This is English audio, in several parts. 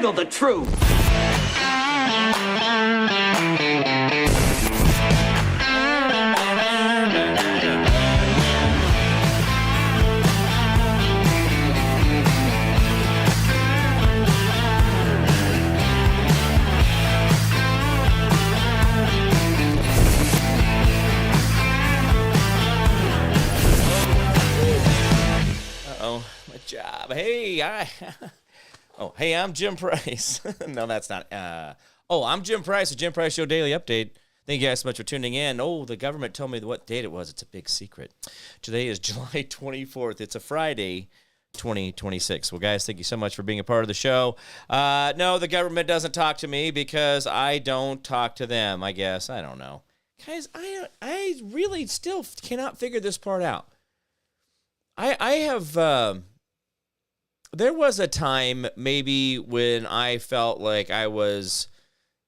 handle the truth. Job. Hey, I'm Jim Price. No, that's not. I'm Jim Price, the Jim Price Show Daily Update. Thank you guys so much for tuning in. Oh, the government told me what date it was. It's a big secret. Today is July 24th. It's a Friday, 2026. Well, guys, thank you so much for being a part of the show. No, the government doesn't talk to me because I don't talk to them, I guess. I don't know. Guys, I really still cannot figure this part out. I have... There was a time maybe when I felt like I was,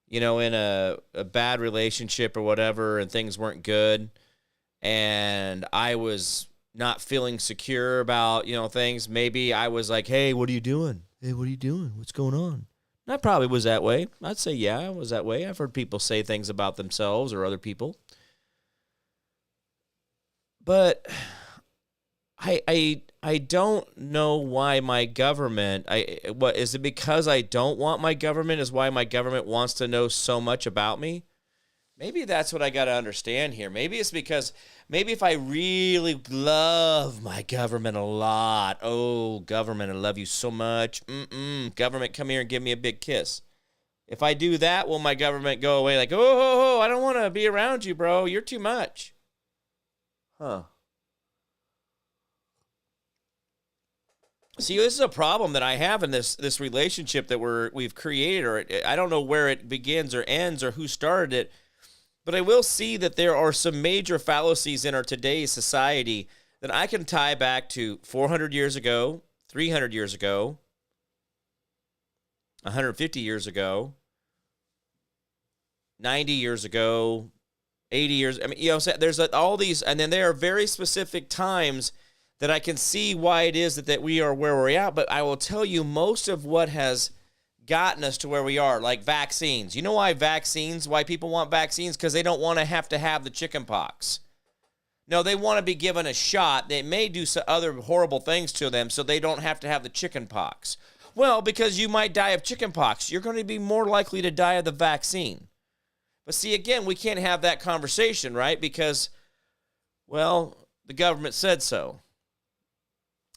in a bad relationship or whatever, and things weren't good, and I was not feeling secure about, things. Maybe I was like, hey, what are you doing? Hey, what are you doing? What's going on? And I probably was that way. I'd say, yeah, I was that way. I've heard people say things about themselves or other people. But I don't know why my government, what is it, because I don't want my government is why my government wants to know so much about me? Maybe that's what I got to understand here. Maybe it's because, maybe if I really love my government a lot, oh, government, I love you so much, government, come here and give me a big kiss. If I do that, will my government go away like, oh, I don't want to be around you, bro, you're too much? Huh. See, this is a problem that I have in this relationship that we've created, or I don't know where it begins or ends or who started it, but I will see that there are some major fallacies in our today's society that I can tie back to 400 years ago, 300 years ago, 150 years ago, 90 years ago, 80 years. I mean, there's all these, and then there are very specific times that I can see why it is that we are where we're at. But I will tell you, most of what has gotten us to where we are, like vaccines. You know why people want vaccines? Because they don't want to have the chicken pox. No, they want to be given a shot. They may do some other horrible things to them so they don't have to have the chicken pox. Well, because you might die of chicken pox, you're going to be more likely to die of the vaccine. But see, again, we can't have that conversation, right? Because, well, the government said so.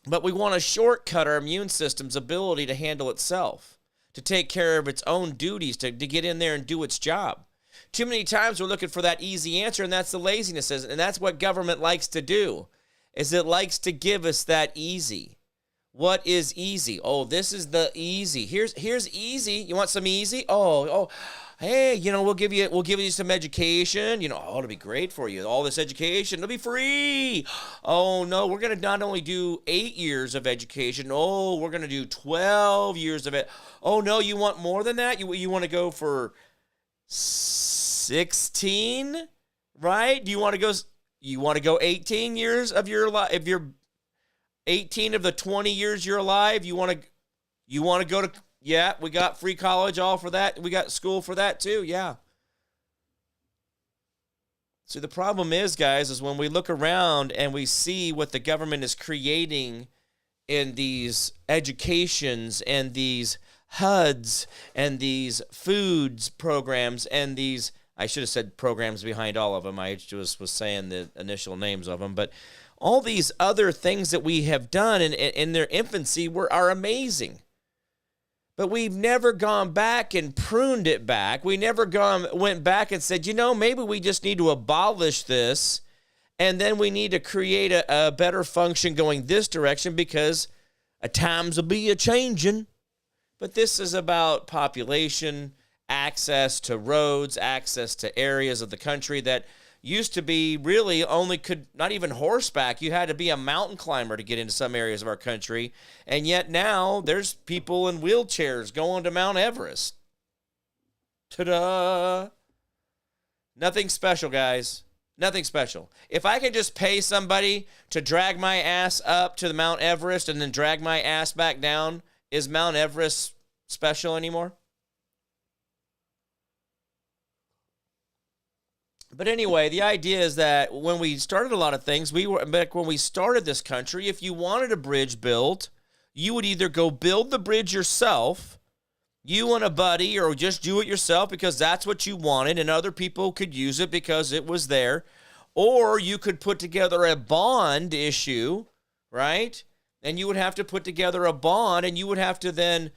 But we want to shortcut our immune system's ability to handle itself, to take care of its own duties, to get in there and do its job. Too many times we're looking for that easy answer, and that's the laziness. And that's what government likes to do, is it likes to give us that easy. What is easy? Oh, this is the easy. Here's easy. You want some easy? Oh. Hey, we'll give you some education. It'll be great for you. All this education, it'll be free. Oh, no, we're going to not only do 8 years of education. Oh, we're going to do 12 years of it. Oh, no, you want more than that? You want to go for 16, right? You want to go 18 years of your life? If you're 18 of the 20 years you're alive, you want to go to... Yeah, we got free college, all for that. We got school for that too, yeah. See, the problem is, guys, is when we look around and we see what the government is creating in these educations and these HUDs and these foods programs and these, I should have said programs behind all of them. I just was saying the initial names of them. But all these other things that we have done in their infancy are amazing. But we've never gone back and pruned it back. We never went back and said, maybe we just need to abolish this, and then we need to create a better function going this direction because times will be a-changing. But this is about population, access to roads, access to areas of the country that used to be really not even horseback. You had to be a mountain climber to get into some areas of our country. And yet now there's people in wheelchairs going to Mount Everest. Ta-da! Nothing special, guys. Nothing special. If I could just pay somebody to drag my ass up to the Mount Everest and then drag my ass back down, is Mount Everest special anymore. But anyway, the idea is that when we started a lot of things, back when we started this country, if you wanted a bridge built, you would either go build the bridge yourself, you and a buddy, or just do it yourself because that's what you wanted and other people could use it because it was there. Or you could put together a bond issue, right? And you would have to put together a bond and you would have to then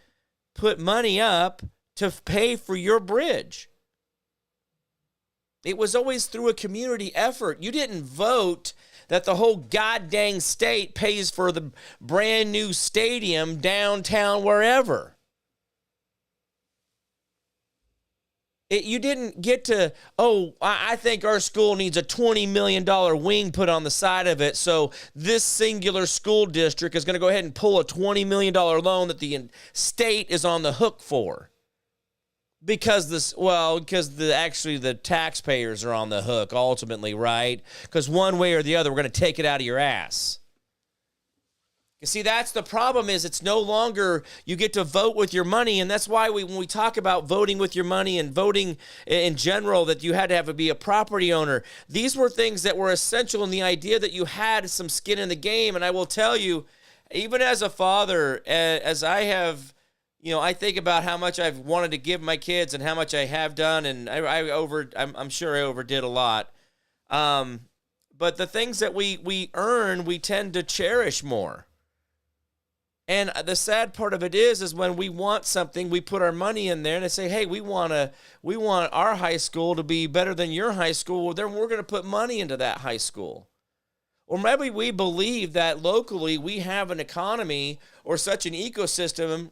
put money up to pay for your bridge. It was always through a community effort. You didn't vote that the whole goddamn state pays for the brand new stadium downtown wherever. You didn't get to, I think our school needs a $20 million wing put on the side of it, so this singular school district is going to go ahead and pull a $20 million loan that the state is on the hook for. Because the taxpayers are on the hook ultimately, right? Because one way or the other, we're going to take it out of your ass. You see, that's the problem is it's no longer you get to vote with your money, and that's why when we talk about voting with your money and voting in general, that you had to be a property owner. These were things that were essential in the idea that you had some skin in the game, and I will tell you, even as a father, as I have... I think about how much I've wanted to give my kids and how much I have done, and I'm sure I overdid a lot. But the things that we earn, we tend to cherish more. And the sad part of it is when we want something, we put our money in there and they say, hey, we want our high school to be better than your high school. Well, then we're going to put money into that high school. Or maybe we believe that locally we have an economy or such an ecosystem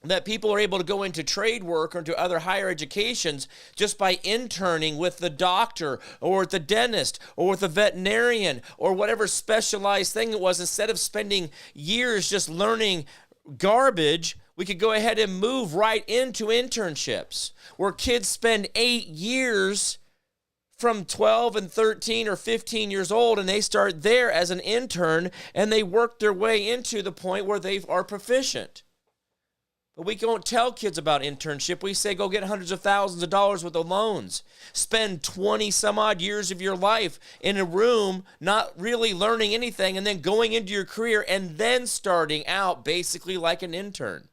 that people are able to go into trade work or into other higher educations just by interning with the doctor or with the dentist or with the veterinarian or whatever specialized thing it was. Instead of spending years just learning garbage, we could go ahead and move right into internships where kids spend 8 years from 12 and 13 or 15 years old, and they start there as an intern and they work their way into the point where they are proficient. But we don't tell kids about internship. We say go get hundreds of thousands of dollars worth of loans. Spend 20 some odd years of your life in a room not really learning anything and then going into your career and then starting out basically like an intern.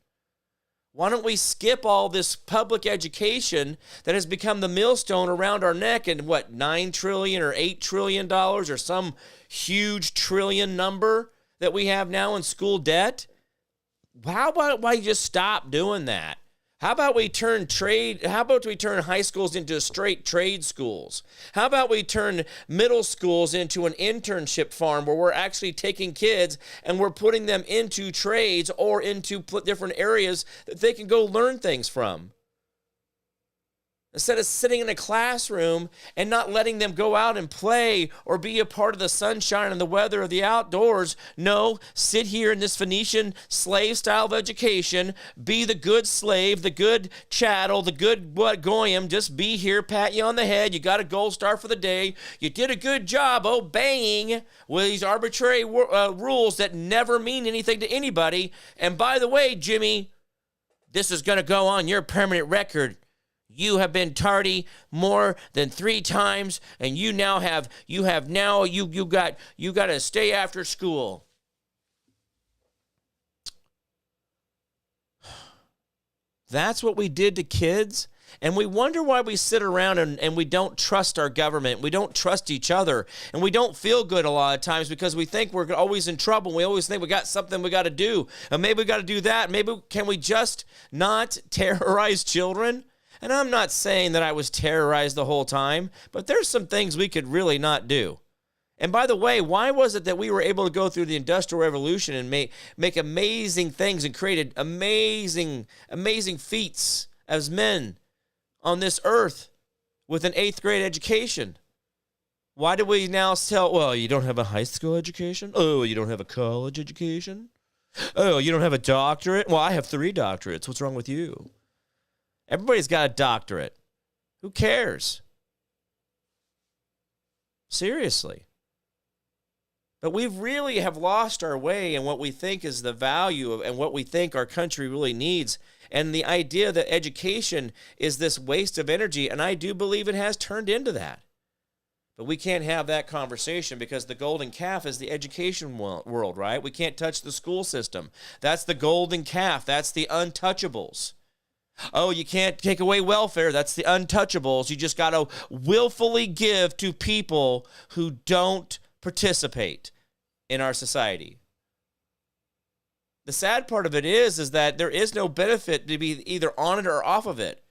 Why don't we skip all this public education that has become the millstone around our neck and $9 trillion or $8 trillion or some huge trillion number that we have now in school debt? How about why just stop doing that? How about we turn high schools into straight trade schools? How about we turn middle schools into an internship farm where we're actually taking kids and we're putting them into trades or into different areas that they can go learn things from? Instead of sitting in a classroom and not letting them go out and play or be a part of the sunshine and the weather of the outdoors, no, sit here in this Phoenician slave style of education, be the good slave, the good chattel, the good goyim, just be here, pat you on the head, you got a gold star for the day, you did a good job obeying with these arbitrary rules that never mean anything to anybody. And by the way, Jimmy, this is going to go on your permanent record. You have been tardy more than 3 times, and you got to stay after school. That's what we did to kids, and we wonder why we sit around and we don't trust our government. We don't trust each other, and we don't feel good a lot of times because we think we're always in trouble. We always think we got something we got to do, and maybe we got to do that. Maybe can we just not terrorize children? And I'm not saying that I was terrorized the whole time, but there's some things we could really not do. And by the way, why was it that we were able to go through the Industrial Revolution and make amazing things and created amazing feats as men on this earth with an 8th grade education? Why do we now tell, well, you don't have a high school education? Oh, you don't have a college education? Oh, you don't have a doctorate? Well, I have 3 doctorates. What's wrong with you? Everybody's got a doctorate. Who cares? Seriously. But we really have lost our way in what we think is the value of and what we think our country really needs. And the idea that education is this waste of energy, and I do believe it has turned into that. But we can't have that conversation because the golden calf is the education world, right? We can't touch the school system. That's the golden calf. That's the untouchables. Oh, you can't take away welfare. That's the untouchables. You just got to willfully give to people who don't participate in our society. The sad part of it is that there is no benefit to be either on it or off of it.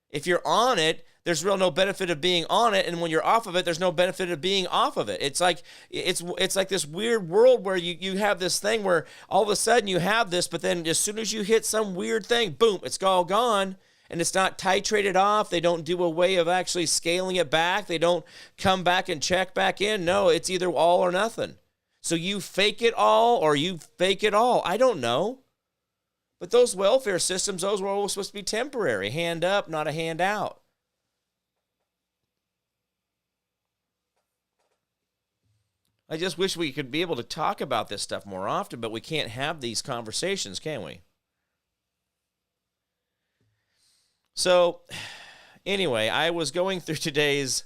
If you're on it, there's real no benefit of being on it, and when you're off of it, there's no benefit of being off of it. It's like this weird world where you have this thing where all of a sudden you have this, but then as soon as you hit some weird thing, boom, it's all gone, and it's not titrated off. They don't do a way of actually scaling it back. They don't come back and check back in. No, it's either all or nothing. So you fake it all or you fake it all. I don't know. But those welfare systems, those were always supposed to be temporary. Hand up, not a hand out. I just wish we could be able to talk about this stuff more often, but we can't have these conversations, can we? So, anyway, I was going through today's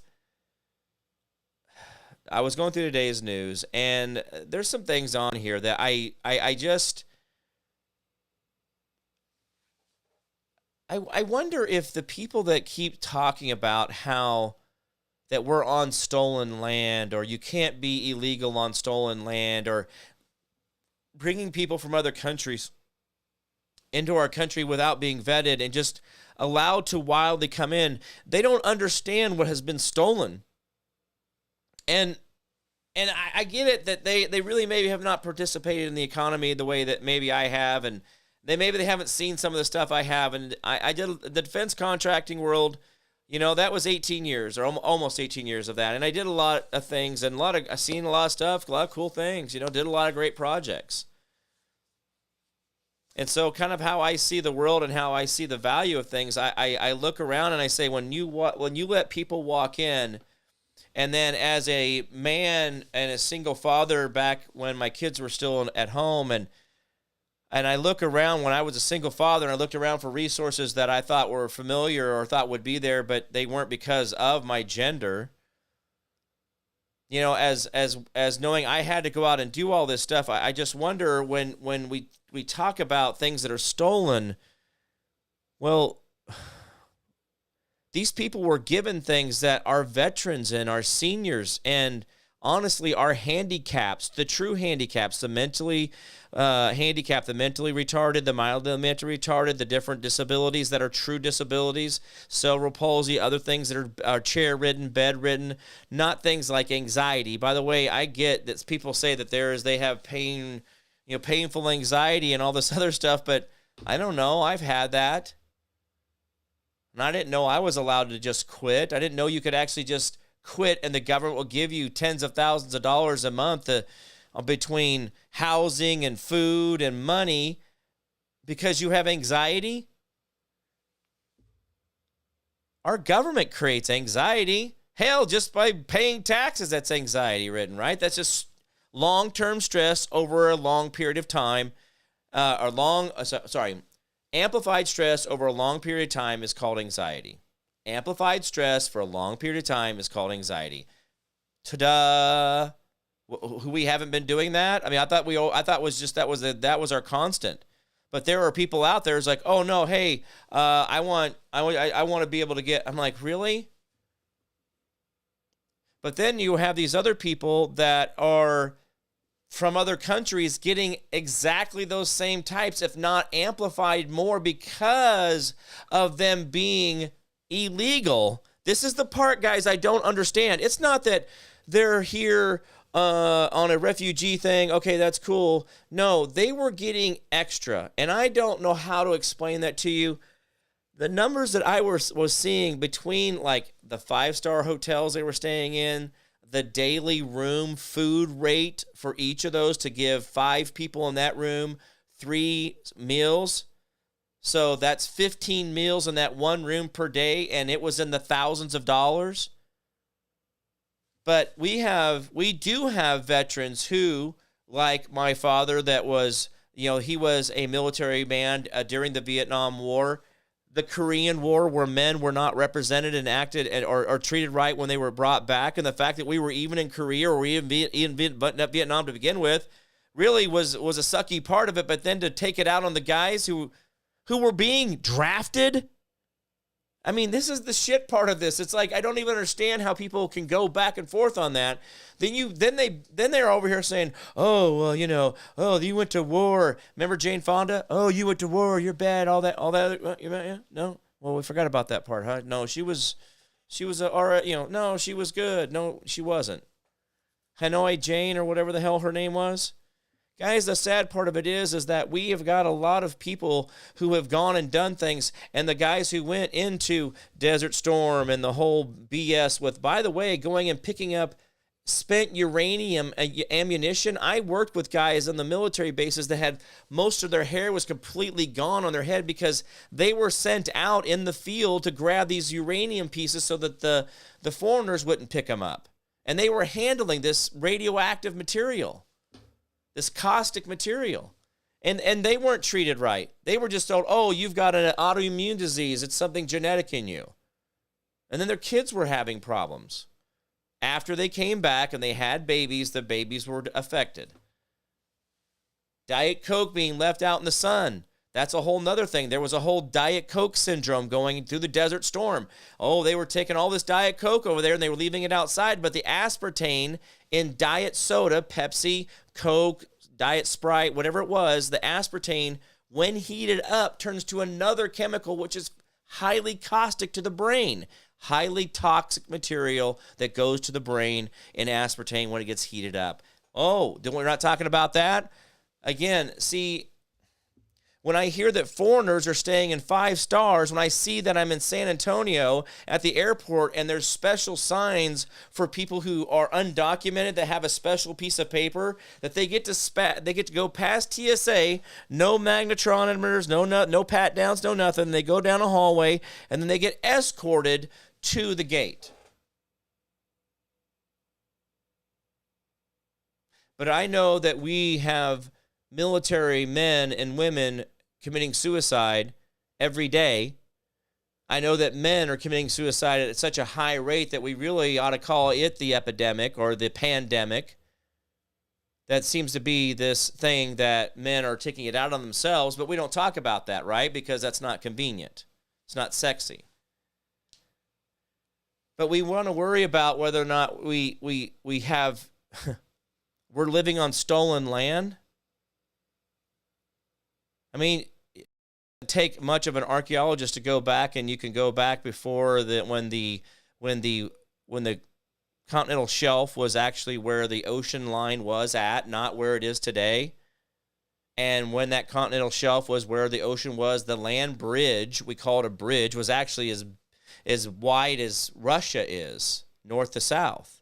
news, and there's some things on here that I wonder if the people that keep talking about how that we're on stolen land, or you can't be illegal on stolen land, or bringing people from other countries into our country without being vetted and just allowed to wildly come in, they don't understand what has been stolen. And I get it that they really maybe have not participated in the economy the way that maybe I have, and maybe they haven't seen some of the stuff I have. And I did the defense contracting world. That was 18 years or almost 18 years of that. And I did a lot of things and I've seen a lot of stuff, a lot of cool things, did a lot of great projects. And so kind of how I see the world and how I see the value of things, I look around and I say, when you let people walk in, and then as a man and a single father back when my kids were still at home, and I look around when I was a single father, and I looked around for resources that I thought were familiar or thought would be there, but they weren't because of my gender. As knowing I had to go out and do all this stuff, I just wonder when we talk about things that are stolen, well, these people were given things that our veterans and our seniors and honestly our handicaps, the true handicaps, the mentally handicapped, the mentally retarded, the mildly mentally retarded, the different disabilities that are true disabilities, cerebral palsy, other things that are chair-ridden, bed-ridden, not things like anxiety. By the way, I get that people say that they have pain, painful anxiety and all this other stuff, but I don't know. I've had that. And I didn't know I was allowed to just quit. I didn't know you could actually just quit and the government will give you tens of thousands of dollars a month between housing and food and money because you have anxiety. Our government creates anxiety. Hell, just by paying taxes, that's anxiety ridden, right? That's just long-term stress over a long period of time, amplified stress over a long period of time is called anxiety. Amplified stress for a long period of time is called anxiety. Ta-da! We haven't been doing that. I mean, I thought that was our constant. But there are people out there who's like, oh no, hey, I want to be able to get. I'm like, really? But then you have these other people that are from other countries getting exactly those same types, if not amplified more, because of them being illegal. This is the part, guys, I don't understand. It's not that they're here on a refugee thing. Okay, that's cool. No, they were getting extra, and I don't know how to explain that to you. The numbers that I was seeing between like the 5-star hotels they were staying in, the daily room food rate for each of those to give 5 people in that room 3 meals. So that's 15 meals in that one room per day, and it was in the thousands of dollars. But we do have veterans who, like my father, that was, he was a military man during the Vietnam War, the Korean War, where men were not represented and acted or treated right when they were brought back, and the fact that we were even in Korea or we even Vietnam to begin with, really was a sucky part of it. But then to take it out on the guys who were being drafted. I mean, this is the shit part of this. It's like, I don't even understand how people can go back and forth on that. Then they're over here saying, oh, well, oh, you went to war. Remember Jane Fonda? Oh, you went to war. You're bad. All that. Yeah, no. Well, we forgot about that part, huh? No, she was all right. No, she was good. No, she wasn't. Hanoi Jane or whatever the hell her name was. Guys, the sad part of it is that we have got a lot of people who have gone and done things, and the guys who went into Desert Storm and the whole BS with, by the way, going and picking up spent uranium ammunition. I worked with guys on the military bases that had most of their hair was completely gone on their head because they were sent out in the field to grab these uranium pieces so that the foreigners wouldn't pick them up. And they were handling this radioactive material. This caustic material. And they weren't treated right. They were just told, oh, you've got an autoimmune disease. It's something genetic in you. And then their kids were having problems. After they came back and they had babies, the babies were affected. Diet Coke being left out in the sun. That's a whole nother thing. There was a whole Diet Coke syndrome going through the Desert Storm. Oh, they were taking all this Diet Coke over there and they were leaving it outside, but the aspartame in diet soda, Pepsi, Coke, Diet Sprite, whatever it was, the aspartame, when heated up, turns to another chemical which is highly caustic to the brain. Highly toxic material that goes to the brain in aspartame when it gets heated up. Oh, we're not talking about that? Again, see, when I hear that foreigners are staying in 5 stars, when I see that I'm in San Antonio at the airport and there's special signs for people who are undocumented that have a special piece of paper that they get to go past TSA, no magnetrometers, no pat downs, no nothing. They go down a hallway and then they get escorted to the gate. But I know that we have military men and women committing suicide every day. I know that men are committing suicide at such a high rate that we really ought to call it the epidemic or the pandemic. That seems to be this thing that men are taking it out on themselves, but we don't talk about that, right? Because that's not convenient. It's not sexy. But we want to worry about whether or not we have we're living on stolen land. I mean, it doesn't take much of an archaeologist to go back, and you can go back before when the continental shelf was actually where the ocean line was at, not where it is today. And when that continental shelf was where the ocean was, the land bridge, we call it a bridge, was actually as wide as Russia is, north to south.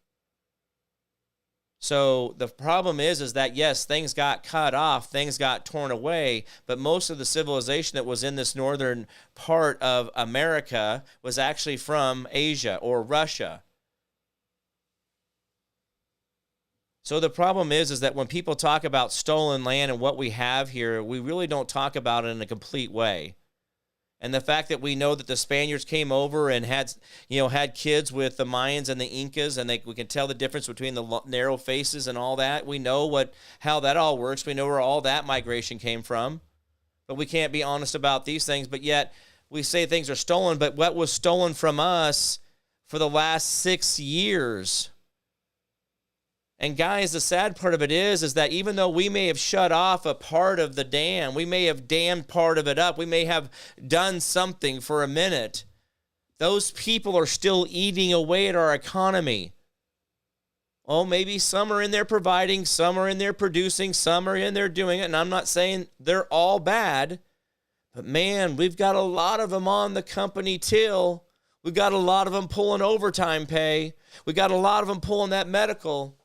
So the problem is that, yes, things got cut off, things got torn away, but most of the civilization that was in this northern part of America was actually from Asia or Russia. So the problem is that when people talk about stolen land and what we have here, we really don't talk about it in a complete way. And the fact that we know that the Spaniards came over and had kids with the Mayans and the Incas, and we can tell the difference between the narrow faces and all that. We know how that all works. We know where all that migration came from. But we can't be honest about these things. But yet we say things are stolen. But what was stolen from us for the last 6 years? And guys, the sad part of it is that even though we may have shut off a part of the dam, we may have dammed part of it up, we may have done something for a minute, those people are still eating away at our economy. Oh, maybe some are in there providing, some are in there producing, some are in there doing it, and I'm not saying they're all bad, but man, we've got a lot of them on the company till. We've got a lot of them pulling overtime pay. We've got a lot of them pulling that medical.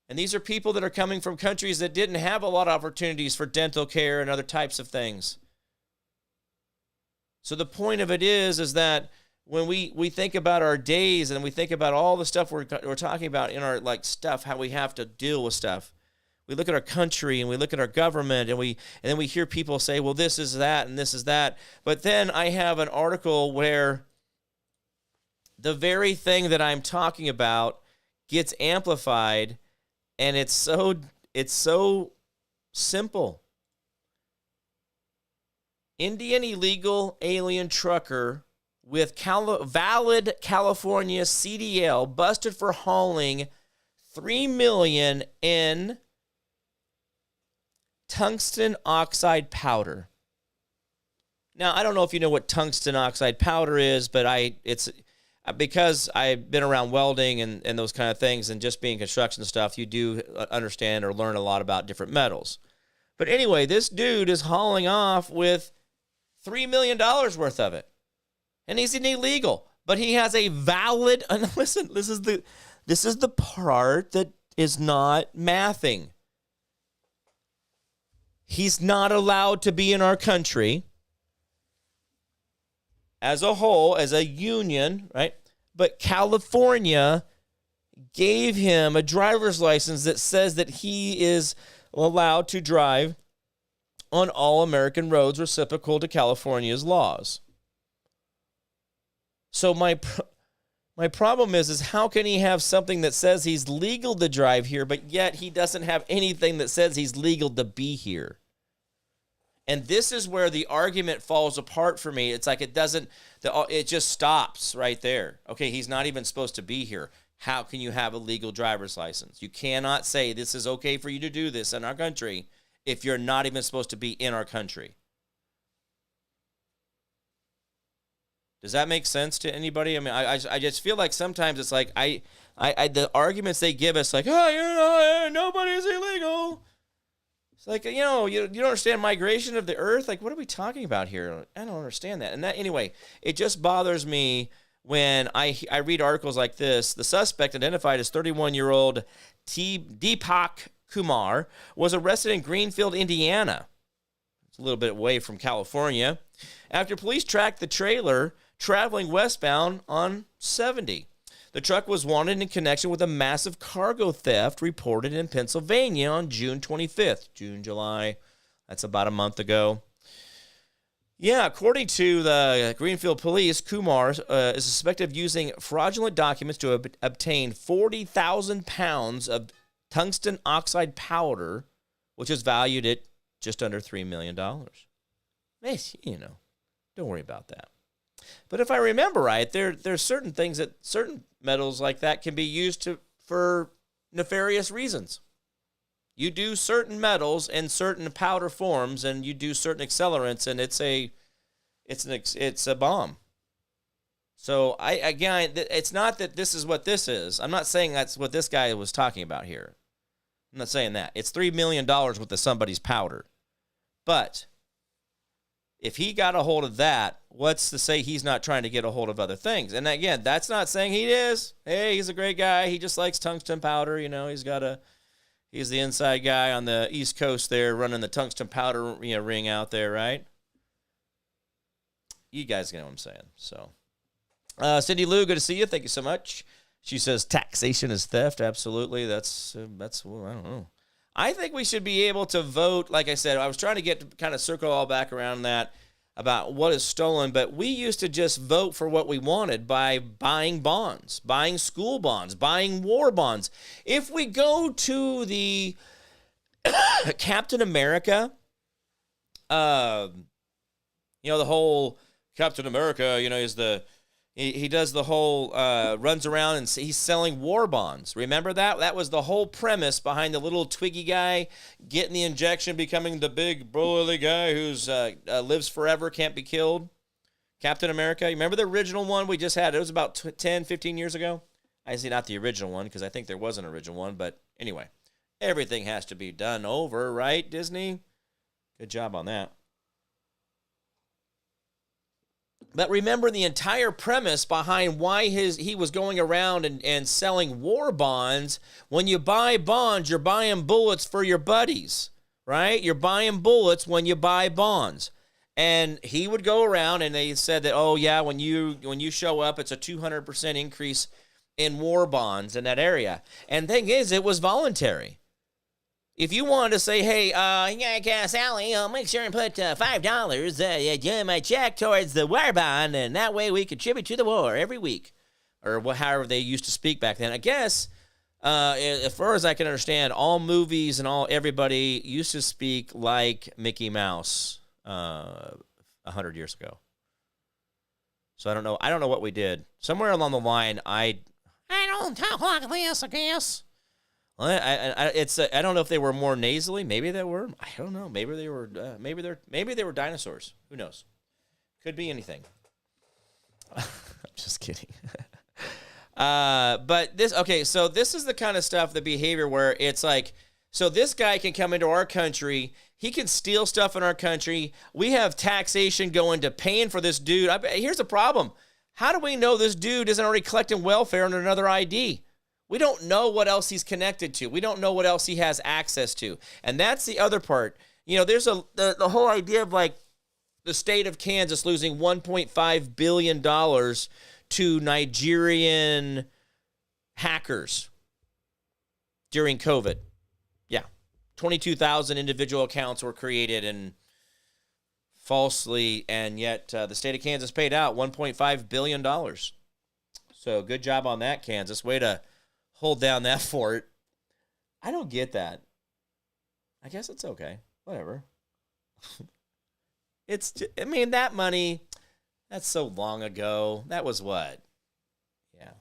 And these are people that are coming from countries that didn't have a lot of opportunities for dental care and other types of things. So the point of it is that when we think about our days and we think about all the stuff we're talking about in our like stuff, how we have to deal with stuff. We look at our country and we look at our government and then we hear people say, well, this is that and this is that. But then I have an article where the very thing that I'm talking about gets amplified, and it's so simple. Indian illegal alien trucker with valid California CDL busted for hauling 3 million in tungsten oxide powder. Now, I don't know if you know what tungsten oxide powder is, but it's because I've been around welding and those kind of things, and just being construction stuff, you do understand or learn a lot about different metals. But anyway, this dude is hauling off with $3 million worth of it. And he's an illegal, but he has a valid, and listen, this is the part that is not mathing. He's not allowed to be in our country as a whole, as a union, right? But California gave him a driver's license that says that he is allowed to drive on all American roads reciprocal to California's laws. So my problem is how can he have something that says he's legal to drive here, but yet he doesn't have anything that says he's legal to be here? And this is where the argument falls apart for me. It's like it just stops right there. Okay, he's not even supposed to be here. How can you have a legal driver's license? You cannot say this is okay for you to do this in our country if you're not even supposed to be in our country. Does that make sense to anybody? I mean, I just feel like sometimes it's like the arguments they give us, like, oh, nobody's illegal. It's like, you don't understand migration of the earth. Like, what are we talking about here? I don't understand that. And that, anyway, it just bothers me when I read articles like this. The suspect, identified as 31-year-old Deepak Kumar, was arrested in Greenfield, Indiana. It's a little bit away from California, after police tracked the trailer traveling westbound on 70. The truck was wanted in connection with a massive cargo theft reported in Pennsylvania on June 25th. July, that's about a month ago. Yeah, according to the Greenfield police, Kumar is suspected of using fraudulent documents to obtain 40,000 pounds of tungsten oxide powder, which is valued at just under $3 million. Don't worry about that. But if I remember right, there's certain things that certain metals like that can be used for nefarious reasons. You do certain metals in certain powder forms, and you do certain accelerants, and it's a bomb. So it's not that this is what this is. I'm not saying that's what this guy was talking about here. I'm not saying that. It's $3 million worth of somebody's powder. But if he got a hold of that, what's to say he's not trying to get a hold of other things? And again, that's not saying he is. Hey, he's a great guy. He just likes tungsten powder. He's the inside guy on the East Coast there running the tungsten powder ring out there, right? You guys know what I'm saying. So, Cindy Lou, good to see you. Thank you so much. She says taxation is theft. Absolutely. That's well, I don't know. I think we should be able to vote. Like I said, I was trying to get to kind of circle all back around that about what is stolen, but we used to just vote for what we wanted by buying bonds, buying school bonds, buying war bonds. If we go to the Captain America, the whole Captain America, is he does the whole, runs around and he's selling war bonds. Remember that? That was the whole premise behind the little twiggy guy getting the injection, becoming the big burly guy who's lives forever, can't be killed. Captain America. You remember the original one we just had? It was about 10, 15 years ago. I say not the original one because I think there was an original one. But anyway, everything has to be done over, right, Disney? Good job on that. But remember the entire premise behind why he was going around and selling war bonds. When you buy bonds, you're buying bullets for your buddies, right? You're buying bullets when you buy bonds. And he would go around, and they said that, oh yeah, when you show up, it's a 200% increase in war bonds in that area. And thing is, it was voluntary. If you wanted to say, hey, yeah, Sally, make sure and put $5 in my check towards the war bond, and that way we contribute to the war every week, or however they used to speak back then. I guess, as far as I can understand, all movies and everybody used to speak like Mickey Mouse 100 years ago. So I don't know what we did. Somewhere along the line, I don't talk like this, I guess. Well, I don't know if they were more nasally. Maybe they were. I don't know. Maybe they were. Maybe they were dinosaurs. Who knows? Could be anything. I'm just kidding. But this. Okay, so this is the kind of stuff, the behavior where it's like, so this guy can come into our country. He can steal stuff in our country. We have taxation going to paying for this dude. Here's the problem. How do we know this dude isn't already collecting welfare under another ID? We don't know what else he's connected to. We don't know what else he has access to. And that's the other part. You know, there's the whole idea of like the state of Kansas losing $1.5 billion to Nigerian hackers during COVID. Yeah. 22,000 individual accounts were created and falsely, and yet the state of Kansas paid out $1.5 billion. So good job on that, Kansas. Way to hold down that fort. I don't get that. I guess it's okay. Whatever. That money, that's so long ago. That was what? Yeah.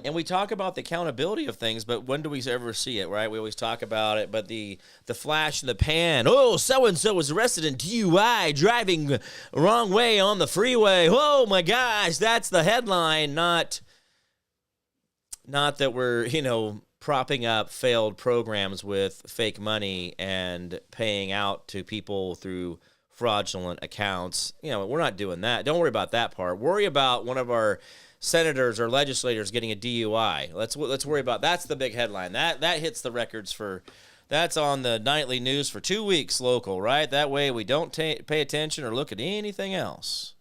And we talk about the accountability of things, but when do we ever see it, right? We always talk about it, but the flash in the pan. Oh, so-and-so was arrested in DUI, driving wrong way on the freeway. Oh, my gosh, that's the headline, not that we're, propping up failed programs with fake money and paying out to people through fraudulent accounts. We're not doing that. Don't worry about that part. Worry about one of our senators or legislators getting a DUI. Let's worry about that's the big headline. That hits the records that's on the nightly news for 2 weeks local, right? That way we don't pay attention or look at anything else.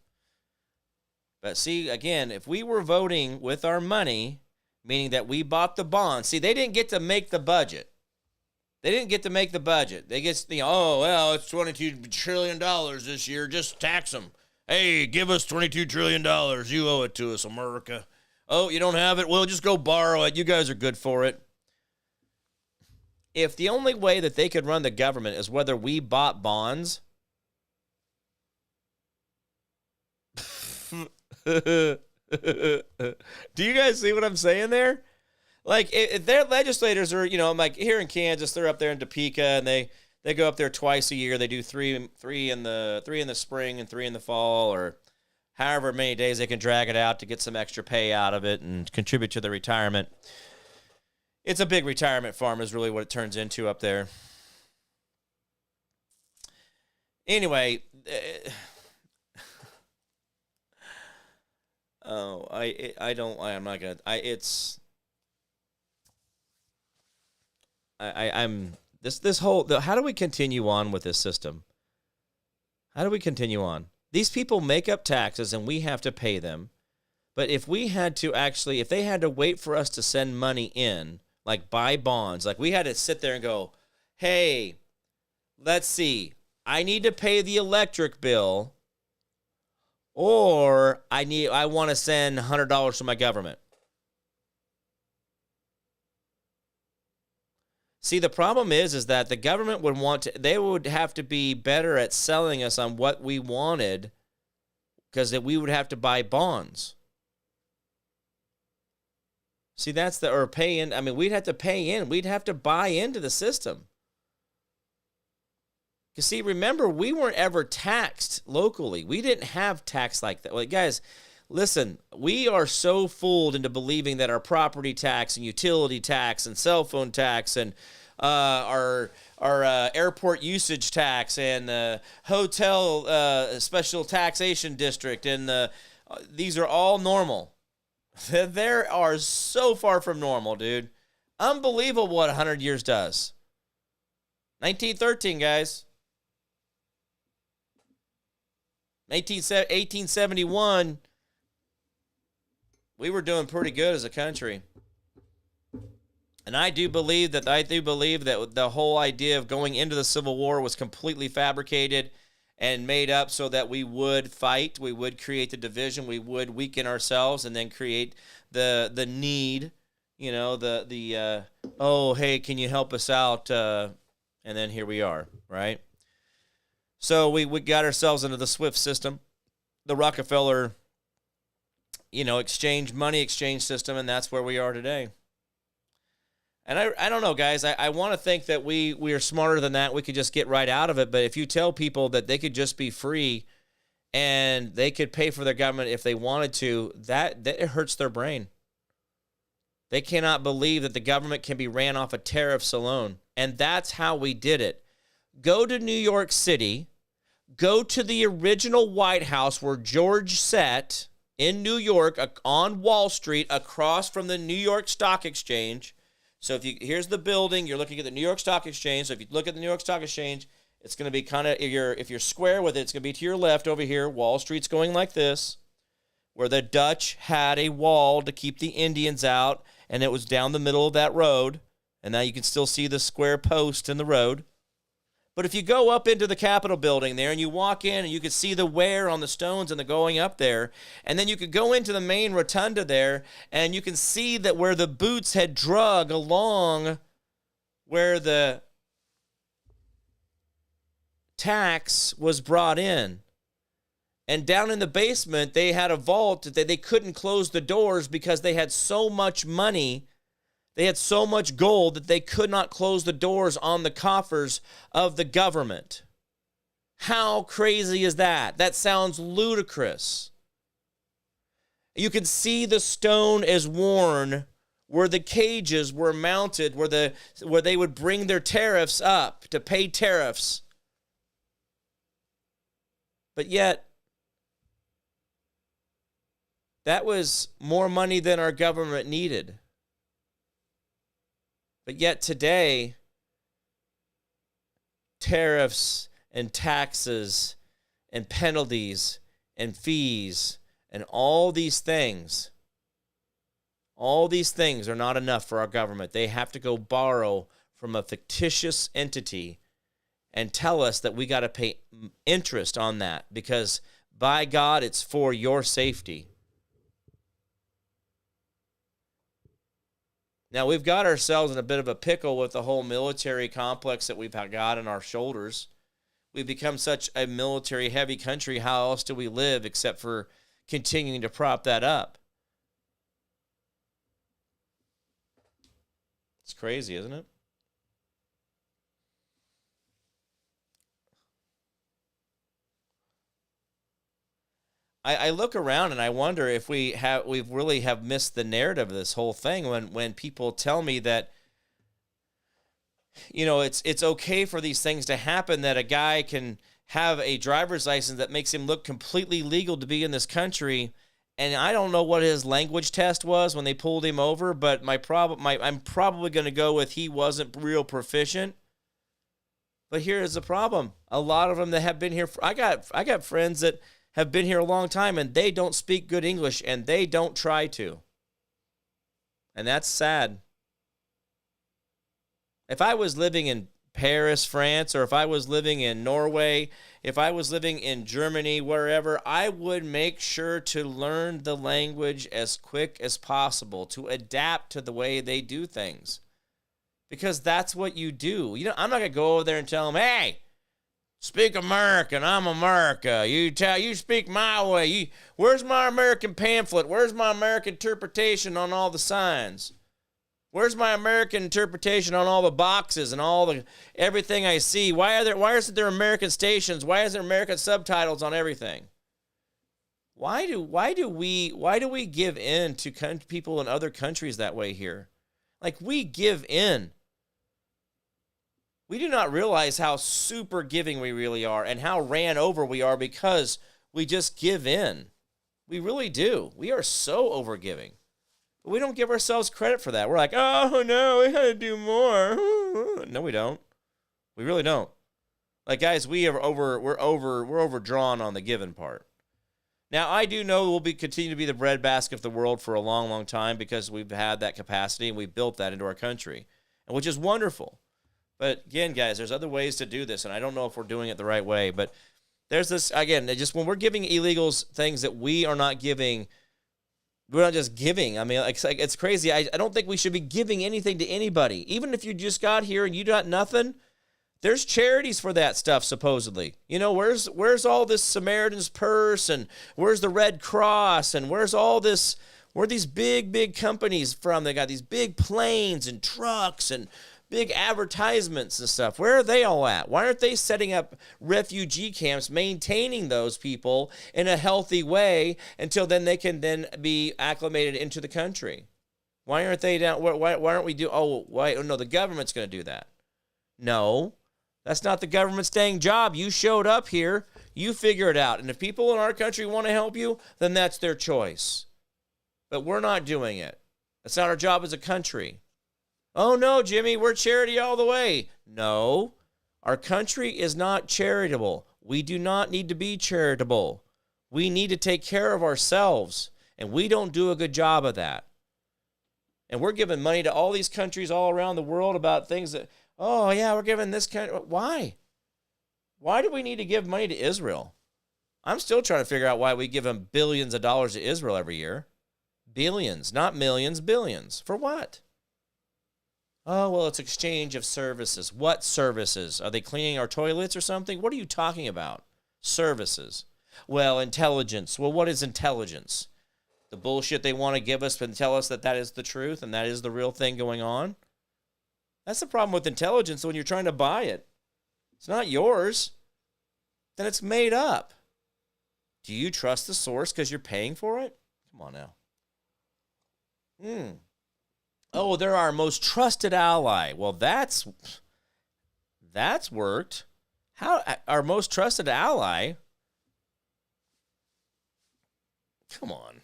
But see, again, if we were voting with our money, meaning that we bought the bonds, see, they didn't get to make the budget. They get, it's $22 trillion this year. Just tax them. Hey, give us $22 trillion. You owe it to us, America. Oh, you don't have it? Well, just go borrow it. You guys are good for it. If the only way that they could run the government is whether we bought bonds, do you guys see what I'm saying there? Like, if their legislators are, like here in Kansas, they're up there in Topeka, and they go up there twice a year. They do three in the spring and 3 in the fall, or however many days they can drag it out to get some extra pay out of it and contribute to the retirement. It's a big retirement farm is really what it turns into up there. Anyway, this whole, how do we continue on with this system? How do we continue on? These people make up taxes and we have to pay them. But if they had to wait for us to send money in, like buy bonds, like we had to sit there and go, hey, let's see, I need to pay the electric bill, or I want to send $100 to my government. See, the problem is that the government they would have to be better at selling us on what we wanted, because we would have to buy bonds. See, or pay in. We'd have to pay in. We'd have to buy into the system. Because, see, remember, we weren't ever taxed locally. We didn't have tax like that. Well, guys, listen, we are so fooled into believing that our property tax and utility tax and cell phone tax and our airport usage tax and hotel special taxation district and these are all normal. They are so far from normal, dude. Unbelievable what 100 years does. 1913, guys. 1871, we were doing pretty good as a country. And I do believe that the whole idea of going into the Civil War was completely fabricated and made up so that we would fight, we would create the division, we would weaken ourselves, and then create the need, oh, hey, can you help us out? And then here we are, right? So we got ourselves into the SWIFT system, the Rockefeller, money exchange system, and that's where we are today. And I don't know, guys. I want to think that we are smarter than that. We could just get right out of it. But if you tell people that they could just be free and they could pay for their government if they wanted to, that it hurts their brain. They cannot believe that the government can be ran off of tariffs alone. And that's how we did it. Go to New York City. Go to the original White House where George sat in New York on Wall Street across from the New York Stock Exchange. So here's the building, you're looking at the New York Stock Exchange. So if you look at the New York Stock Exchange, it's going to be kind of, if you're square with it, it's going to be to your left over here. Wall Street's going like this, where the Dutch had a wall to keep the Indians out, and it was down the middle of that road. And now you can still see the square post in the road. But if you go up into the Capitol building there and you walk in and you can see the wear on the stones and the going up there, and then you could go into the main rotunda there and you can see that where the boots had drug along where the tax was brought in. And down in the basement, they had a vault that they couldn't close the doors because they had so much money. They had so much gold that they could not close the doors on the coffers of the government. How crazy is that? That sounds ludicrous. You can see the stone is worn where the cages were mounted, where they would bring their tariffs up to pay tariffs. But yet, that was more money than our government needed. But yet today, tariffs and taxes and penalties and fees and all these things are not enough for our government. They have to go borrow from a fictitious entity and tell us that we got to pay interest on that because, by God, it's for your safety. Now, we've got ourselves in a bit of a pickle with the whole military complex that we've got on our shoulders. We've become such a military-heavy country. How else do we live except for continuing to prop that up? It's crazy, isn't it? I look around and I wonder if we really have missed the narrative of this whole thing when people tell me that, it's okay for these things to happen, that a guy can have a driver's license that makes him look completely legal to be in this country. And I don't know what his language test was when they pulled him over, but I'm probably going to go with he wasn't real proficient. But here is the problem. A lot of them that have been here, I got friends that have been here a long time, and they don't speak good English, and they don't try to. And that's sad. If I was living in Paris, France, or if I was living in Norway, if I was living in Germany, wherever, I would make sure to learn the language as quick as possible, to adapt to the way they do things. Because that's what you do. I'm not going to go over there and tell them, hey, speak American. I'm America. You speak my way. Where's my American pamphlet? Where's my American interpretation on all the signs? Where's my American interpretation on all the boxes and everything I see? Why isn't there American stations? Why is there American subtitles on everything? Why do we give in to people in other countries that way here? Like, we give in. We do not realize how super giving we really are and how ran over we are because we just give in. We really do. We are so overgiving. But we don't give ourselves credit for that. We're like, oh, no, we got to do more. No, we don't. We really don't. Like, guys, we're overdrawn on the giving part. Now, I do know we'll continue to be the breadbasket of the world for a long, long time because we've had that capacity and we've built that into our country, and which is wonderful. But again, guys, there's other ways to do this, and I don't know if we're doing it the right way. But there's this, again, just when we're giving illegals things that we are not giving, we're not just giving. I mean, it's crazy. I don't think we should be giving anything to anybody. Even if you just got here and you got nothing, there's charities for that stuff, supposedly. You know, where's all this Samaritan's Purse, and where's the Red Cross, and where's all this, where are these big, big companies from? They got these big planes and trucks and big advertisements and stuff. Where are they all at? Why aren't they setting up refugee camps, maintaining those people in a healthy way until then they can then be acclimated into the country? Why aren't they down? Why aren't we no, the government's going to do that. No, that's not the government's dang job. You showed up here. You figure it out. And if people in our country want to help you, then that's their choice. But we're not doing it. That's not our job as a country. Oh, no, Jimmy, we're charity all the way. No, our country is not charitable. We do not need to be charitable. We need to take care of ourselves, and we don't do a good job of that. And we're giving money to all these countries all around the world about things that, oh, yeah, we're giving this kind of, why? Why do we need to give money to Israel? I'm still trying to figure out why we give them billions of dollars to Israel every year. Billions, not millions, billions. For what? Oh, well, it's exchange of services. What services? Are they cleaning our toilets or something? What are you talking about? Services. Well, intelligence. Well, what is intelligence? The bullshit they want to give us and tell us that that is the truth and that is the real thing going on? That's the problem with intelligence when you're trying to buy it. It's not yours. Then it's made up. Do you trust the source because you're paying for it? Come on now. Oh, they're our most trusted ally. Well, that's worked. How our most trusted ally? Come on.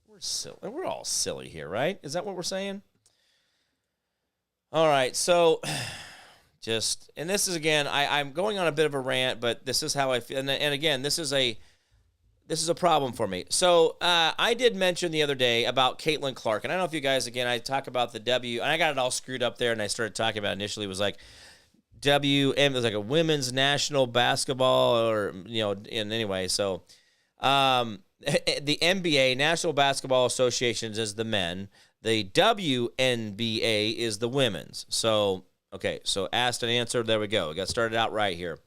We're silly. We're all silly here, right? Is that what we're saying? All right, so and this is, again, I'm going on a bit of a rant, but this is how I feel. And again, this is a problem for me. So I did mention the other day about Caitlin Clark. And I don't know if you guys, again, I talk about the W, and I got it all screwed up there, and I started talking about initially, it was like it was like a women's national basketball, or, and anyway, so the NBA, National Basketball Association, is the men. The WNBA is the women's. So, okay, so asked and answered, there we go. We got started out right here.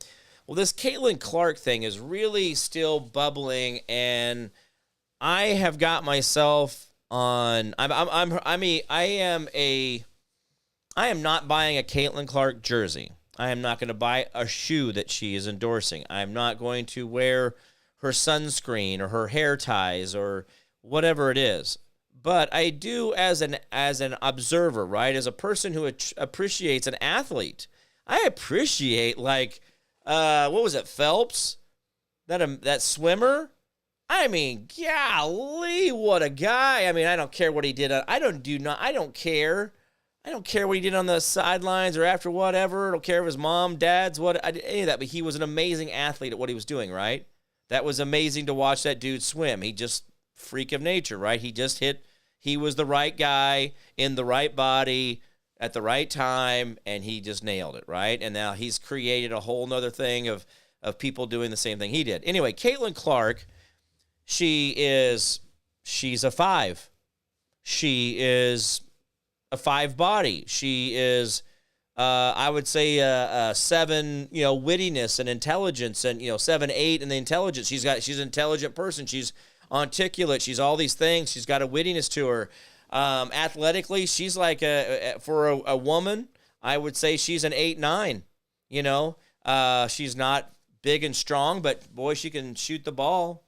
Well, this Caitlin Clark thing is really still bubbling, and I have got myself on. I am not buying a Caitlin Clark jersey. I am not going to buy a shoe that she is endorsing. I am not going to wear her sunscreen or her hair ties or whatever it is. But I do, as an observer, right, as a person who appreciates an athlete, I appreciate, like, what was it, Phelps? That swimmer? I mean, golly, what a guy. I mean, I don't care what he did. I don't care. I don't care what he did on the sidelines or after whatever. I don't care if his mom, dad's, any of that. But he was an amazing athlete at what he was doing, right? That was amazing to watch that dude swim. He just, freak of nature, right? He was the right guy in the right body at the right time, and he just nailed it, right? And now he's created a whole nother thing of people doing the same thing he did. Anyway, Caitlin Clark, she's a 5. She is a 5 body. She is, I would say, a 7, wittiness and intelligence, and 7, 8 in the intelligence. She's an intelligent person. She's articulate. She's all these things. She's got a wittiness to her. Athletically, she's like for a woman, I would say she's an 8, 9. She's not big and strong, but boy, she can shoot the ball.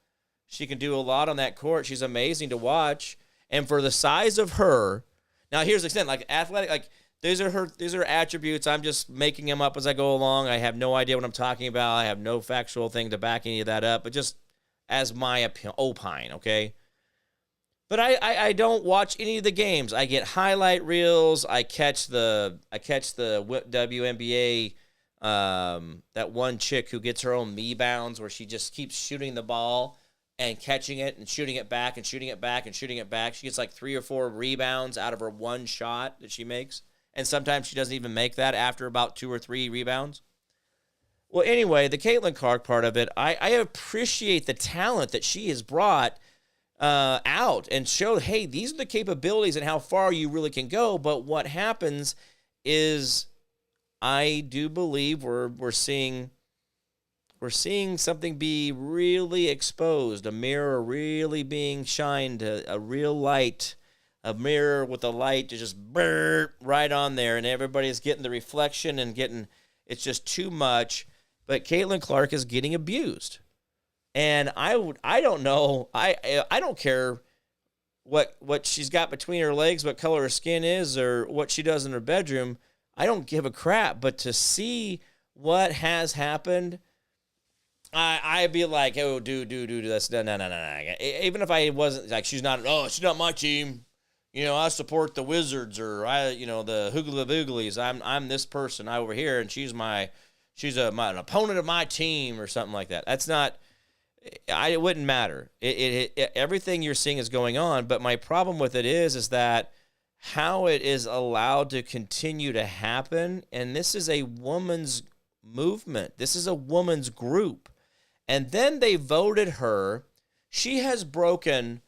She can do a lot on that court. She's amazing to watch. And for the size of her, now here's the extent, like athletic, like these are attributes. I'm just making them up as I go along. I have no idea what I'm talking about. I have no factual thing to back any of that up, but just as my opine, okay? But I don't watch any of the games. I get highlight reels. I catch the WNBA, that one chick who gets her own me bounds where she just keeps shooting the ball. and catching it and shooting it back and shooting it back and shooting it back. She gets like 3 or 4 rebounds out of her one shot that she makes. And sometimes she doesn't even make that after about 2 or 3 rebounds. Well, anyway, the Caitlin Clark part of it, I appreciate the talent that she has brought out and showed, hey, these are the capabilities and how far you really can go. But what happens is I do believe we're seeing something be really exposed, a mirror really being shined, a real light, a mirror with a light to just burn right on there, and everybody's getting the reflection and it's just too much. But Caitlin Clark is getting abused. And I don't know. I don't care what she's got between her legs, what color her skin is, or what she does in her bedroom. I don't give a crap. But to see what has happened, I'd be like, oh, dude, that's no. Even if I wasn't like, she's not my team. I support the Wizards, or the Hoogly Booglies. I'm this person over here, and she's an opponent of my team or something like that. That's not. It wouldn't matter. Everything you're seeing is going on, but my problem with it is that how it is allowed to continue to happen, and this is a woman's movement. This is a woman's group. And then they voted her. She has broken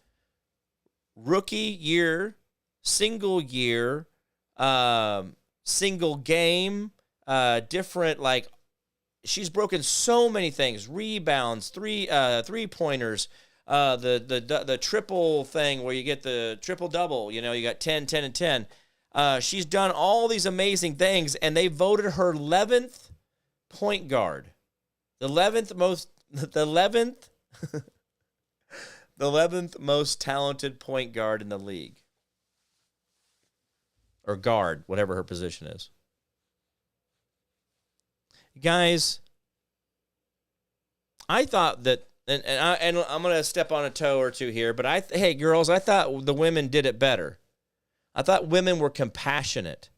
rookie year, single game, different, like, she's broken so many things. Rebounds, three-pointers, the triple thing where you get the triple-double. You got 10, 10, and 10. She's done all these amazing things, and they voted her 11th point guard. The 11th most talented point guard in the league. Or guard, whatever her position is. Guys, I thought that, and I'm going to step on a toe or two here, but hey, girls, I thought the women did it better. I thought women were compassionate.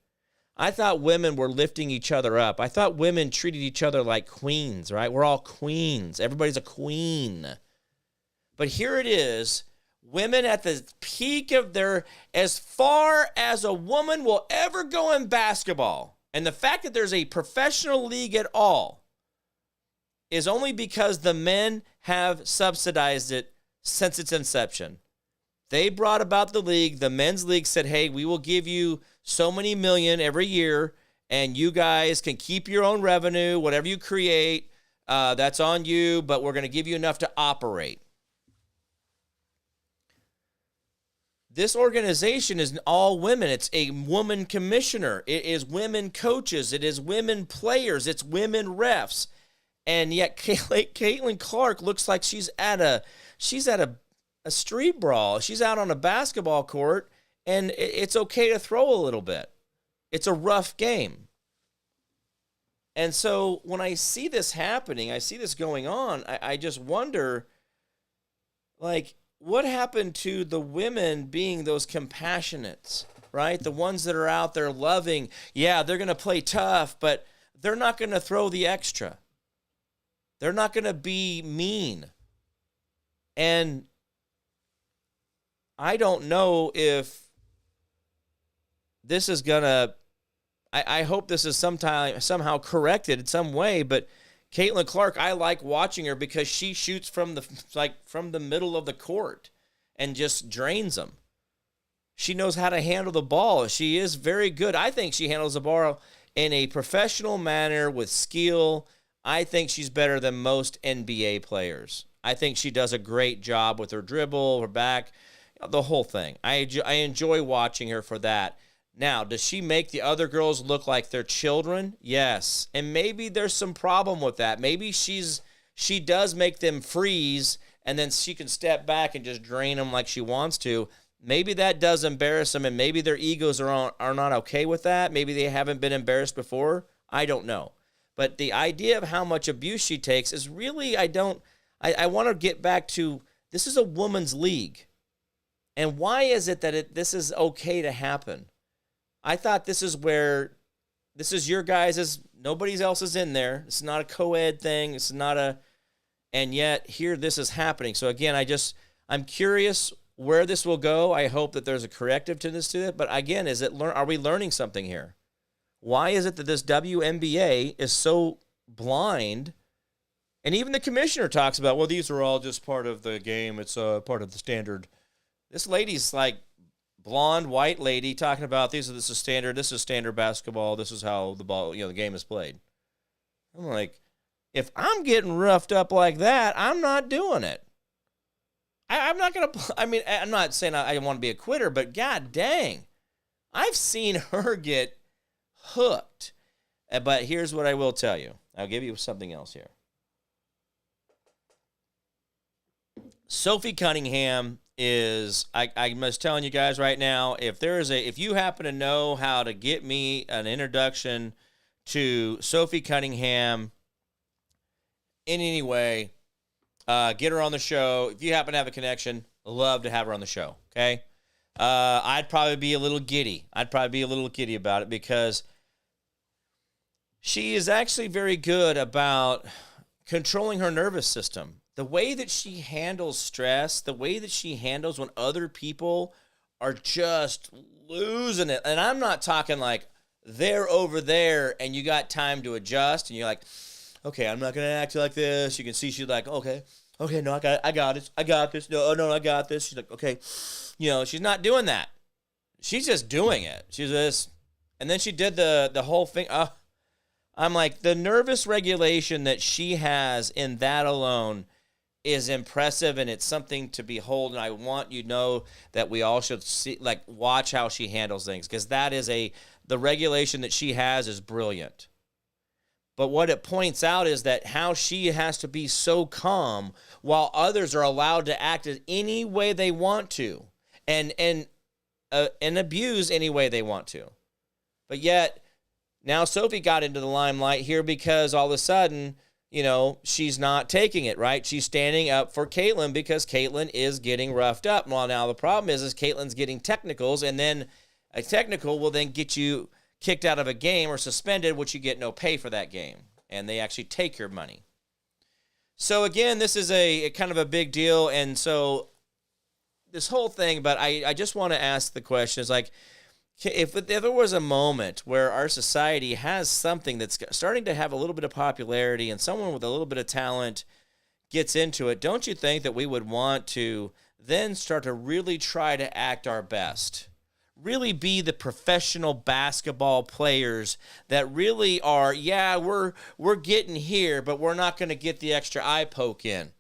I thought women were lifting each other up. I thought women treated each other like queens, right? We're all queens. Everybody's a queen. But here it is, women at the peak of as far as a woman will ever go in basketball. And the fact that there's a professional league at all is only because the men have subsidized it since its inception. They brought about the league. The men's league said, hey, we will give you so many million every year, and you guys can keep your own revenue, whatever you create, that's on you, but we're going to give you enough to operate. This organization is all women. It's a woman commissioner. It is women coaches. It is women players. It's women refs. And yet Caitlin Clark looks like she's at a street brawl. She's out on a basketball court, and it's okay to throw a little bit. It's a rough game. And so when I see this happening, I see this going on, I just wonder, like, what happened to the women being those compassionates, right? The ones that are out there loving. Yeah, they're going to play tough, but they're not going to throw the extra. They're not going to be mean. And I don't know if this is going to, I hope this is somehow corrected in some way, but Caitlin Clark, I like watching her because she shoots from the middle of the court and just drains them. She knows how to handle the ball. She is very good. I think she handles the ball in a professional manner with skill. I think she's better than most NBA players. I think she does a great job with her dribble, her back, the whole thing. I enjoy watching her for that. Now, does she make the other girls look like they're children? Yes. And maybe there's some problem with that. Maybe she does make them freeze, and then she can step back and just drain them like she wants to. Maybe that does embarrass them, and maybe their egos are not okay with that. Maybe they haven't been embarrassed before. I don't know. But the idea of how much abuse she takes is really, I want to get back to, this is a woman's league. And why is it that this is okay to happen? I thought this is your guys', nobody else is in there. It's not a co-ed thing. It's not And yet here this is happening. So again, I'm curious where this will go. I hope that there's a corrective to this. But again, are we learning something here? Why is it that this WNBA is so blind? And even the commissioner talks about, well, these are all just part of the game. It's part of the standard. This lady's like blonde, white lady talking about this is standard. This is standard basketball. This is how the game is played. I'm like, if I'm getting roughed up like that, I'm not doing it. I'm not going to, I'm not saying I want to be a quitter, but god dang, I've seen her get hooked. But here's what I will tell you. I'll give you something else here. Sophie Cunningham is, I'm just telling you guys right now, if you happen to know how to get me an introduction to Sophie Cunningham in any way, get her on the show. If you happen to have a connection, love to have her on the show, okay? I'd probably be a little giddy. About it because she is actually very good about controlling her nervous system. The way that she handles stress, the way that she handles when other people are just losing it. And I'm not talking like they're over there and you got time to adjust and you're like, okay, I'm not going to act like this. You can see she's like, okay, no, I got this. No, I got this. She's like, okay. She's not doing that. She's just doing it. She's just, and then she did the whole thing. I'm like, the nervous regulation that she has in that alone is impressive, and it's something to behold. And I want you to know that we all should watch how she handles things, because that is the regulation that she has is brilliant. But what it points out is that how she has to be so calm while others are allowed to act in any way they want to and abuse any way they want to. But yet, now Sophie got into the limelight here because all of a sudden, she's not taking it, right? She's standing up for Caitlin because Caitlin is getting roughed up. Well, now the problem is Caitlin's getting technicals, and then a technical will then get you kicked out of a game or suspended, which you get no pay for that game, and they actually take your money. So again, this is a kind of a big deal, and so this whole thing, but I just want to ask the question, is like, if there was a moment where our society has something that's starting to have a little bit of popularity and someone with a little bit of talent gets into it, don't you think that we would want to then start to really try to act our best? Really be the professional basketball players that really are, we're getting here, but we're not going to get the extra eye poke in.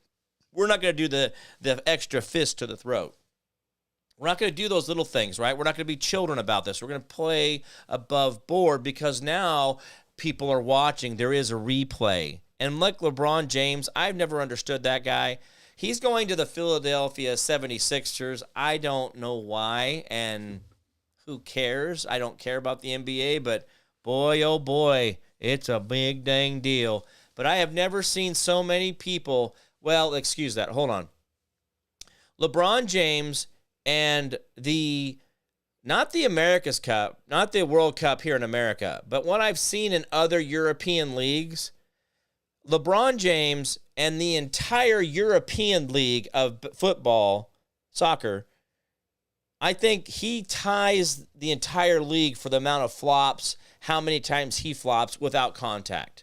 We're not going to do the extra fist to the throat. We're not going to do those little things, right? We're not going to be children about this. We're going to play above board because now people are watching. There is a replay. And like LeBron James, I've never understood that guy. He's going to the Philadelphia 76ers. I don't know why, and who cares? I don't care about the NBA, but boy, oh boy, it's a big dang deal. But I have never seen so many people, well, excuse that, hold on. LeBron James and not the America's Cup, not the World Cup here in America, but what I've seen in other European leagues, LeBron James and the entire European League of football, soccer, I think he ties the entire league for the amount of flops, how many times he flops without contact.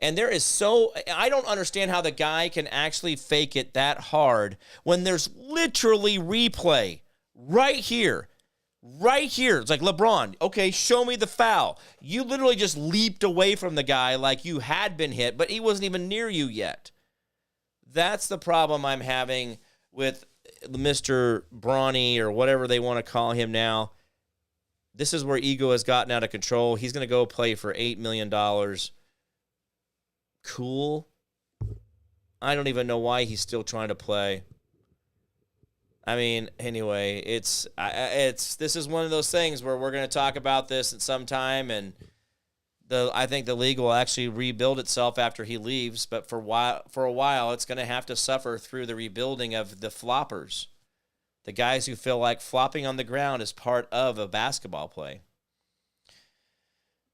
And I don't understand how the guy can actually fake it that hard when there's literally replay right here. Right here. It's like, LeBron, okay, show me the foul. You literally just leaped away from the guy like you had been hit, but he wasn't even near you yet. That's the problem I'm having with Mr. Brawny or whatever they want to call him now. This is where ego has gotten out of control. He's going to go play for $8 million. Cool. I don't even know why he's still trying to play. I mean, anyway, this is one of those things where we're going to talk about this at some time, and I think the league will actually rebuild itself after he leaves, but for a while it's going to have to suffer through the rebuilding of the floppers, the guys who feel like flopping on the ground is part of a basketball play.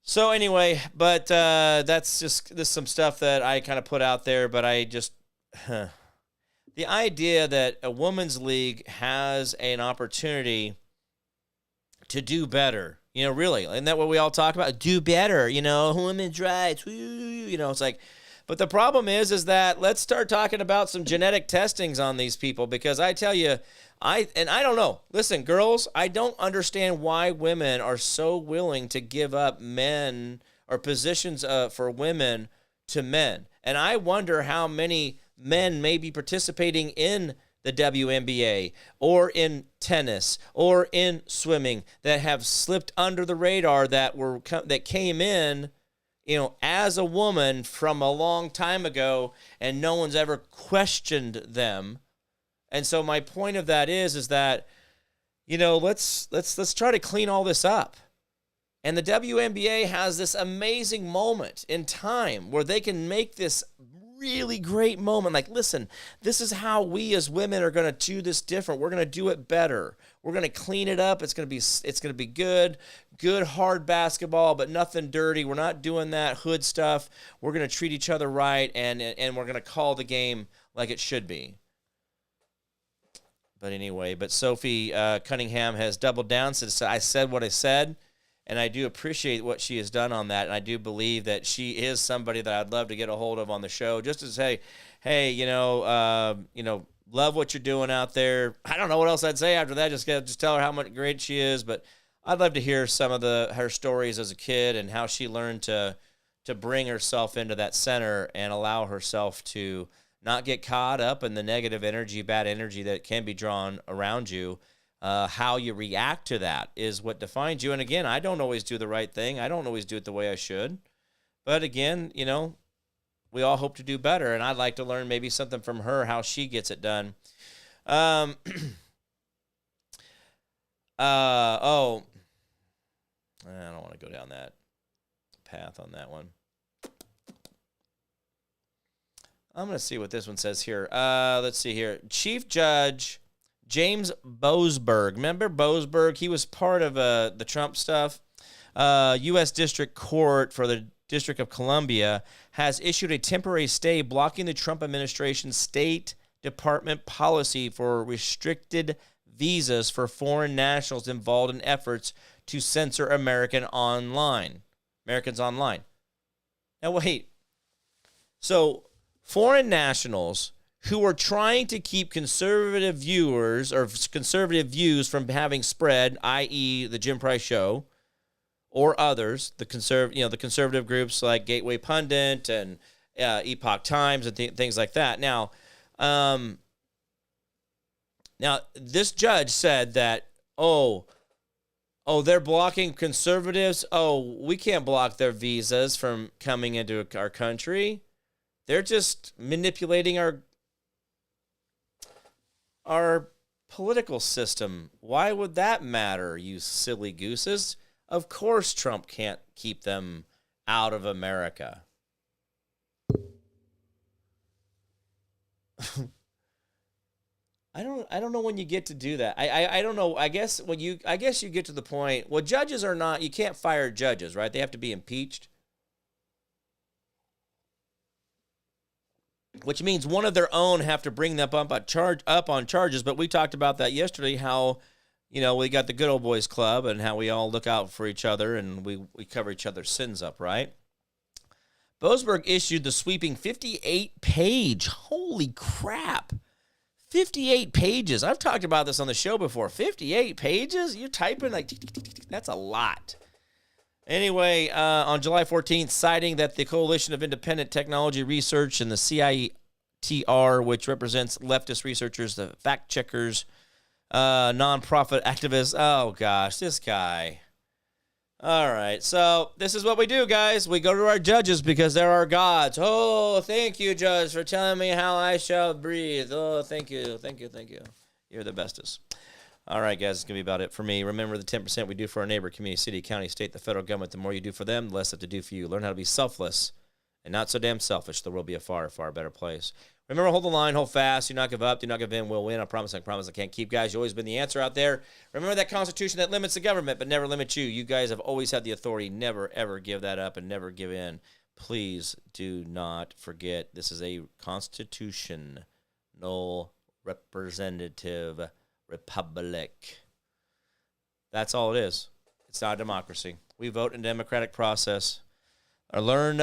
So anyway, but that's some stuff that I kind of put out there, but I just the idea that a women's league has an opportunity to do better, really, isn't that what we all talk about? Do better, women's rights, it's like, but the problem is that let's start talking about some genetic testings on these people, because I tell you, I don't know. Listen, girls, I don't understand why women are so willing to give up men or positions for women to men. And I wonder how many men may be participating in the WNBA or in tennis or in swimming that have slipped under the radar, that came in, as a woman from a long time ago, and no one's ever questioned them. And so my point of that is that, let's try to clean all this up. And the WNBA has this amazing moment in time where they can make this really great moment. Like, listen, this is how we as women are going to do this different. We're going to do it better. We're going to clean it up. It's going to be good hard basketball, but nothing dirty. We're not doing that hood stuff. We're going to treat each other right, and we're going to call the game like it should be. But anyway, Sophie Cunningham has doubled down, said, I said what I said, and I do appreciate what she has done on that, and I do believe that she is somebody that I'd love to get a hold of on the show, just to say, hey, love what you're doing out there. I don't know what else I'd say after that. Just tell her how much great she is, but I'd love to hear some of her stories as a kid and how she learned to bring herself into that center and allow herself to not get caught up in the negative energy, bad energy that can be drawn around you. How you react to that is what defines you. And again, I don't always do the right thing. I don't always do it the way I should. But again, we all hope to do better. And I'd like to learn maybe something from her, how she gets it done. I don't want to go down that path on that one. I'm going to see what this one says here. Let's see here. Chief Judge James Boasberg. Remember Boasberg? He was part of the Trump stuff. U.S. District Court for the District of Columbia has issued a temporary stay blocking the Trump administration's State Department policy for restricted visas for foreign nationals involved in efforts to censor Americans online. Now, wait. So, foreign nationals who are trying to keep conservative viewers or conservative views from having spread, i.e. the Jim Price Show, or others, the conservative groups like Gateway Pundit and Epoch Times and things like that. Now, this judge said that, they're blocking conservatives. Oh, we can't block their visas from coming into our country. They're just manipulating our political system. Why would that matter, you silly gooses? Of course Trump can't keep them out of America. I don't know when you get to do that. I don't know. I guess you get to the point. Well, judges are not. You can't fire judges, right? They have to be impeached, which means one of their own have to bring them up on charges. But we talked about that yesterday. How we got the good old boys club and how we all look out for each other and we cover each other's sins up, right? Boasberg issued the sweeping 58-page. Holy crap. 58 pages. I've talked about this on the show before. 58 pages? You're typing like, that's a lot. Anyway, on July 14th, citing that the Coalition of Independent Technology Research and the CITR, which represents leftist researchers, the fact-checkers, nonprofit activists. Oh, gosh, this guy. All right, so this is what we do, guys. We go to our judges because they're our gods. Oh, thank you, Judge, for telling me how I shall breathe. Oh, thank you. You're the bestest. All right, guys, it's going to be about it for me. Remember the 10% we do for our neighbor, community, city, county, state, the federal government. The more you do for them, the less they have to do for you. Learn how to be selfless and not so damn selfish. The world will be a far, far better place. Remember, hold the line, hold fast. Do not give up. Do not give in. We'll win. I promise I can't keep. Guys, you've always been the answer out there. Remember that Constitution that limits the government but never limits you. You guys have always had the authority. Never, ever give that up and never give in. please do not forget this is a constitutional representative republic. That's all it is. It's not a democracy. We vote in a democratic process. Learn,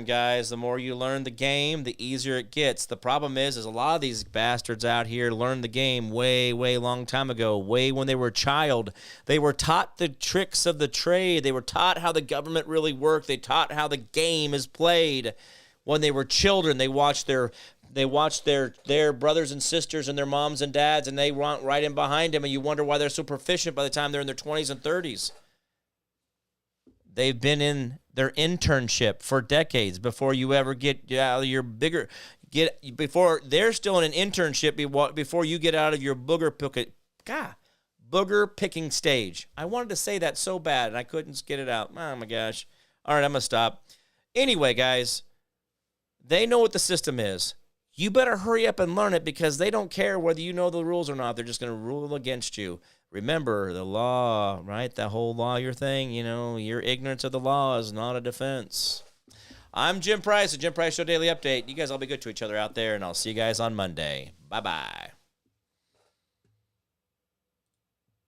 guys. The more you learn the game, the easier it gets. The problem is a lot of these bastards out here learned the game way, way long time ago, way when they were a child. They were taught the tricks of the trade. They were taught how the government really worked. They taught how the game is played. When they were children, they watched their brothers and sisters and their moms and dads, and they went right in behind them, and you wonder why they're so proficient by the time they're in their 20s and 30s. They've been in their internship for decades before you ever get out of your before they're still in an internship before you get out of your booger picking stage. I wanted to say that so bad, and I couldn't get it out. Oh, my gosh. All right, I'm going to stop. Anyway, guys, they know what the system is. You better hurry up and learn it because they don't care whether you know the rules or not. They're just going to rule against you. Remember, the law, right? The whole lawyer thing, your ignorance of the law is not a defense. I'm Jim Price, the Jim Price Show Daily Update. You guys all be good to each other out there, and I'll see you guys on Monday. Bye-bye.